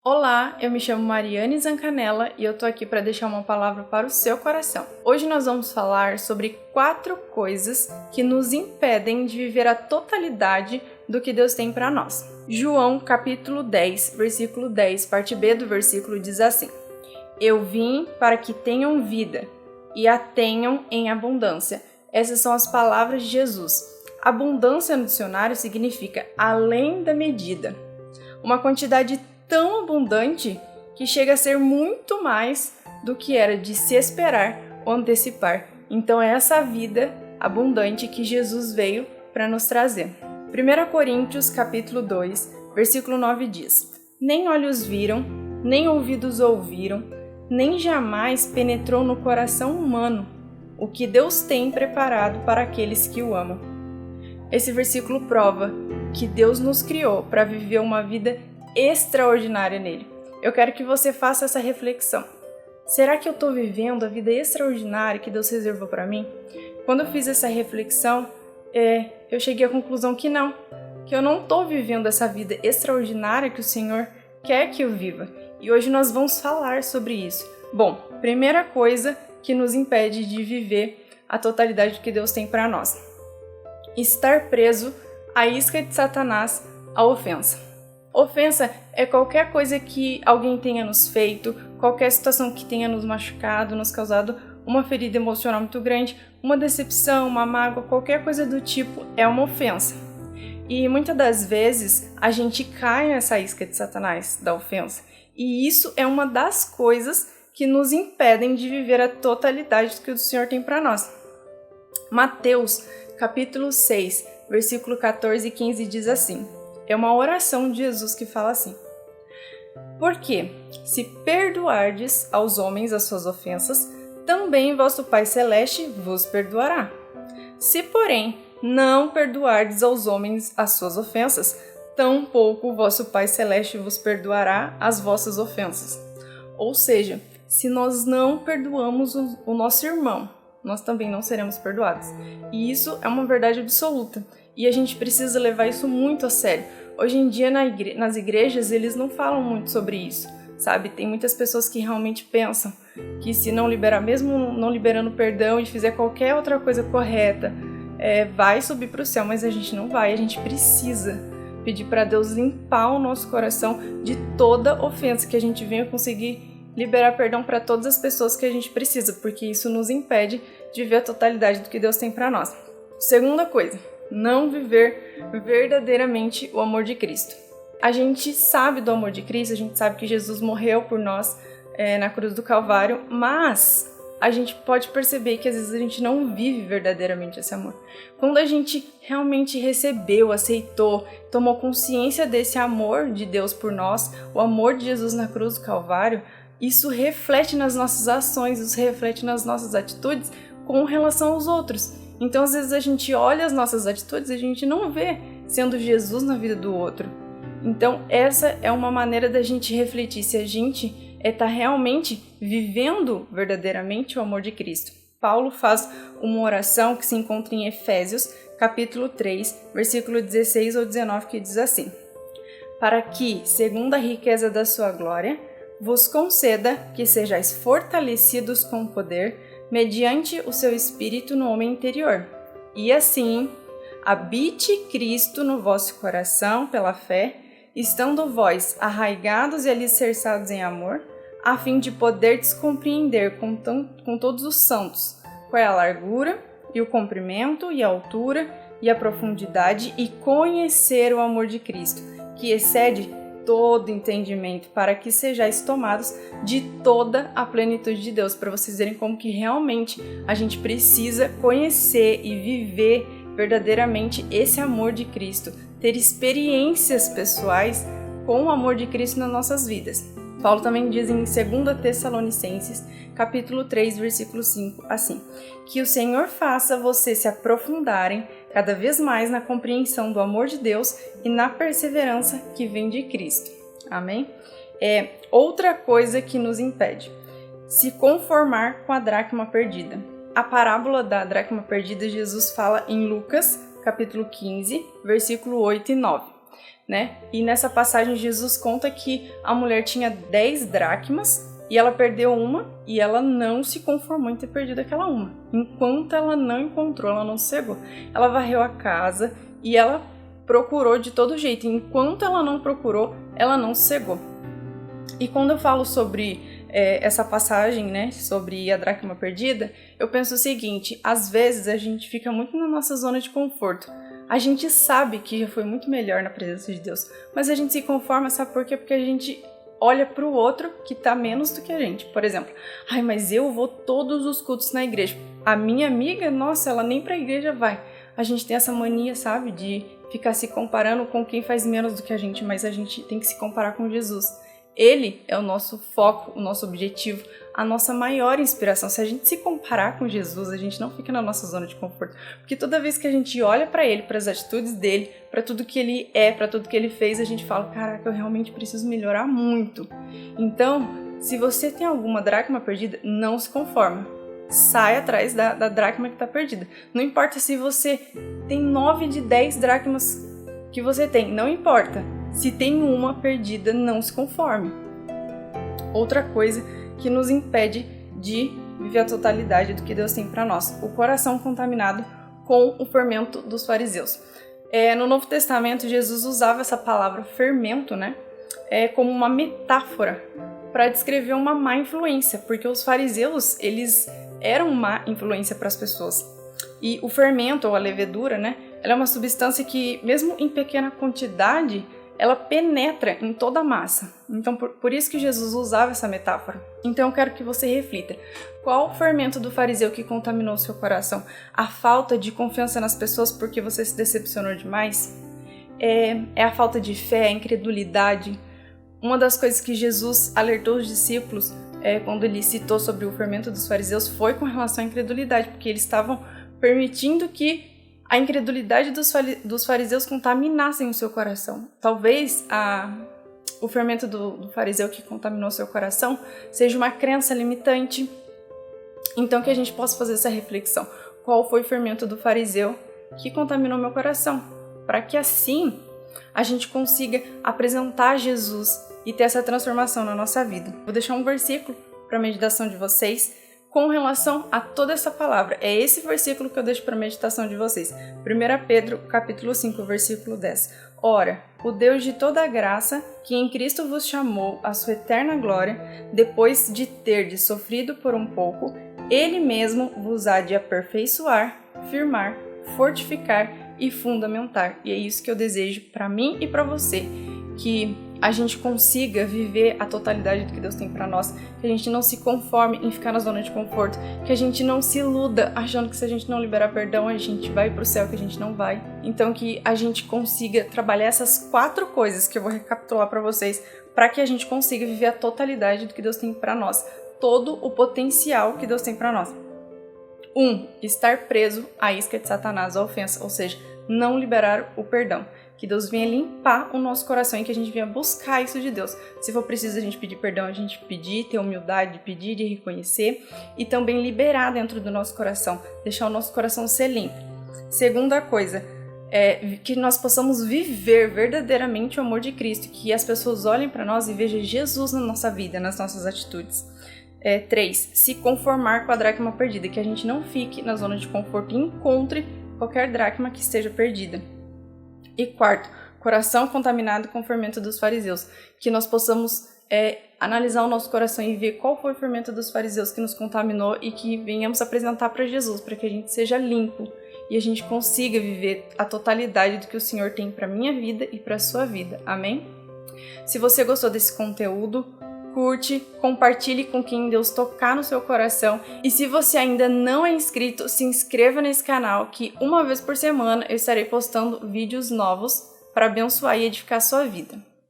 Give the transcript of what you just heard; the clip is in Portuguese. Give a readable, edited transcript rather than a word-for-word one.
Olá, eu me chamo Mariane Zancanella e eu tô aqui para deixar uma palavra para o seu coração. Hoje nós vamos falar sobre 4 coisas que nos impedem de viver a totalidade do que Deus tem para nós. João capítulo 10, versículo 10, parte B do versículo diz assim: Eu vim para que tenham vida e a tenham em abundância. Essas são as palavras de Jesus. Abundância no dicionário significa além da medida. Uma quantidade tão abundante que chega a ser muito mais do que era de se esperar ou antecipar. Então é essa vida abundante que Jesus veio para nos trazer. 1 Coríntios capítulo 2, versículo 9 diz: Nem olhos viram, nem ouvidos ouviram, nem jamais penetrou no coração humano o que Deus tem preparado para aqueles que o amam. Esse versículo prova que Deus nos criou para viver uma vida extraordinária nele. Eu quero que você faça essa reflexão. Será que eu estou vivendo a vida extraordinária que Deus reservou para mim? Quando eu fiz essa reflexão, eu cheguei à conclusão que não, que eu não estou vivendo essa vida extraordinária que o Senhor quer que eu viva. E hoje nós vamos falar sobre isso. Bom, primeira coisa que nos impede de viver a totalidade que Deus tem para nós: estar preso à isca de Satanás, a ofensa. Ofensa é qualquer coisa que alguém tenha nos feito, qualquer situação que tenha nos machucado, nos causado uma ferida emocional muito grande, uma decepção, uma mágoa, qualquer coisa do tipo é uma ofensa. E muitas das vezes a gente cai nessa isca de Satanás, da ofensa. E isso é uma das coisas que nos impedem de viver a totalidade que o Senhor tem para nós. Mateus, capítulo 6, versículo 14 e 15 diz assim: É uma oração de Jesus que fala assim: Porque, se perdoardes aos homens as suas ofensas, também vosso Pai Celeste vos perdoará. Se, porém, não perdoardes aos homens as suas ofensas, tampouco vosso Pai Celeste vos perdoará as vossas ofensas. Ou seja, se nós não perdoamos o nosso irmão, nós também não seremos perdoados. E isso é uma verdade absoluta. E a gente precisa levar isso muito a sério. Hoje em dia, nas igrejas, eles não falam muito sobre isso, sabe? Tem muitas pessoas que realmente pensam que se não liberar, mesmo não liberando perdão e fizer qualquer outra coisa correta, vai subir para o céu, mas a gente não vai. A gente precisa pedir para Deus limpar o nosso coração de toda ofensa, que a gente venha conseguir liberar perdão para todas as pessoas que a gente precisa, porque isso nos impede de ver a totalidade do que Deus tem para nós. Segunda coisa: não viver verdadeiramente o amor de Cristo. A gente sabe do amor de Cristo, a gente sabe que Jesus morreu por nós na cruz do Calvário, mas a gente pode perceber que às vezes a gente não vive verdadeiramente esse amor. Quando a gente realmente recebeu, aceitou, tomou consciência desse amor de Deus por nós, o amor de Jesus na cruz do Calvário, isso reflete nas nossas ações, isso reflete nas nossas atitudes com relação aos outros. Então, às vezes, a gente olha as nossas atitudes e a gente não vê sendo Jesus na vida do outro. Então, essa é uma maneira da gente refletir se a gente está realmente vivendo verdadeiramente o amor de Cristo. Paulo faz uma oração que se encontra em Efésios, capítulo 3, versículo 16 ou 19, que diz assim: Para que, segundo a riqueza da sua glória, vos conceda que sejais fortalecidos com poder mediante o seu Espírito no homem interior. E assim, habite Cristo no vosso coração pela fé, estando vós arraigados e alicerçados em amor, a fim de poderdes compreender com todos os santos qual é a largura, e o comprimento, e a altura, e a profundidade, e conhecer o amor de Cristo, que excede todo entendimento, para que sejais tomados de toda a plenitude de Deus, para vocês verem como que realmente a gente precisa conhecer e viver verdadeiramente esse amor de Cristo, ter experiências pessoais com o amor de Cristo nas nossas vidas. Paulo também diz em 2 Tessalonicenses, capítulo 3, versículo 5, assim: Que o Senhor faça vocês se aprofundarem cada vez mais na compreensão do amor de Deus e na perseverança que vem de Cristo. Amém? Outra coisa que nos impede: se conformar com a dracma perdida. A parábola da dracma perdida Jesus fala em Lucas, capítulo 15, versículo 8 e 9. né? E nessa passagem Jesus conta que a mulher tinha 10 dracmas e ela perdeu uma e ela não se conformou em ter perdido aquela uma. Enquanto ela não encontrou, ela não sossegou. Ela varreu a casa e ela procurou de todo jeito. Enquanto ela não procurou, ela não sossegou. E quando eu falo sobre essa passagem, né, sobre a dracma perdida, eu penso o seguinte: às vezes a gente fica muito na nossa zona de conforto. A gente sabe que já foi muito melhor na presença de Deus, mas a gente se conforma, sabe por quê? Porque a gente olha para o outro que está menos do que a gente. Por exemplo, mas eu vou todos os cultos na igreja. A minha amiga, nossa, ela nem para a igreja vai. A gente tem essa mania, sabe, de ficar se comparando com quem faz menos do que a gente, mas a gente tem que se comparar com Jesus. Ele é o nosso foco, o nosso objetivo, a nossa maior inspiração. Se a gente se comparar com Jesus, a gente não fica na nossa zona de conforto. Porque toda vez que a gente olha para ele, para as atitudes dele, para tudo que ele é, para tudo que ele fez, a gente fala: caraca, eu realmente preciso melhorar muito. Então, se você tem alguma dracma perdida, não se conforma. Sai atrás da dracma que está perdida. Não importa se você tem 9 de 10 dracmas que você tem, não importa. Se tem uma perdida, não se conforme. Outra coisa que nos impede de viver a totalidade do que Deus tem para nós: o coração contaminado com o fermento dos fariseus. No Novo Testamento, Jesus usava essa palavra fermento, né, como uma metáfora para descrever uma má influência, porque os fariseus, eles eram má influência para as pessoas. E o fermento, ou a levedura, né, ela é uma substância que, mesmo em pequena quantidade, ela penetra em toda a massa. Então, por isso que Jesus usava essa metáfora. Então, eu quero que você reflita. Qual o fermento do fariseu que contaminou o seu coração? A falta de confiança nas pessoas porque você se decepcionou demais? É a falta de fé, a incredulidade? Uma das coisas que Jesus alertou os discípulos quando ele citou sobre o fermento dos fariseus foi com relação à incredulidade, porque eles estavam permitindo que a incredulidade dos fariseus contaminassem o seu coração. Talvez o fermento do fariseu que contaminou o seu coração seja uma crença limitante. Então, que a gente possa fazer essa reflexão. Qual foi o fermento do fariseu que contaminou meu coração? Para que assim a gente consiga apresentar Jesus e ter essa transformação na nossa vida. Vou deixar um versículo para a meditação de vocês com relação a toda essa palavra. É esse versículo que eu deixo para a meditação de vocês. 1 Pedro, capítulo 5, versículo 10. Ora, o Deus de toda a graça, que em Cristo vos chamou à sua eterna glória, depois de terdes sofrido por um pouco, Ele mesmo vos há de aperfeiçoar, firmar, fortificar e fundamentar. E é isso que eu desejo para mim e para você, que a gente consiga viver a totalidade do que Deus tem para nós, que a gente não se conforme em ficar na zona de conforto, que a gente não se iluda achando que se a gente não liberar perdão a gente vai pro céu, que a gente não vai. Então que a gente consiga trabalhar essas 4 coisas que eu vou recapitular para vocês, para que a gente consiga viver a totalidade do que Deus tem para nós, todo o potencial que Deus tem para nós. 1. Estar preso à isca de Satanás, a ofensa, ou seja, não liberar o perdão. Que Deus venha limpar o nosso coração e que a gente venha buscar isso de Deus. Se for preciso a gente pedir perdão, a gente pedir, ter humildade de pedir, de reconhecer e também liberar dentro do nosso coração, deixar o nosso coração ser limpo. Segunda coisa, que nós possamos viver verdadeiramente o amor de Cristo, que as pessoas olhem para nós e vejam Jesus na nossa vida, nas nossas atitudes. 3. Se conformar com a dracma perdida, que a gente não fique na zona de conforto e encontre qualquer dracma que esteja perdida. E 4, coração contaminado com o fermento dos fariseus, que nós possamos analisar o nosso coração e ver qual foi o fermento dos fariseus que nos contaminou e que venhamos apresentar para Jesus, para que a gente seja limpo e a gente consiga viver a totalidade do que o Senhor tem para a minha vida e para a sua vida. Amém? Se você gostou desse conteúdo, curte, compartilhe com quem Deus tocar no seu coração. E se você ainda não é inscrito, se inscreva nesse canal, que uma vez por semana eu estarei postando vídeos novos para abençoar e edificar a sua vida.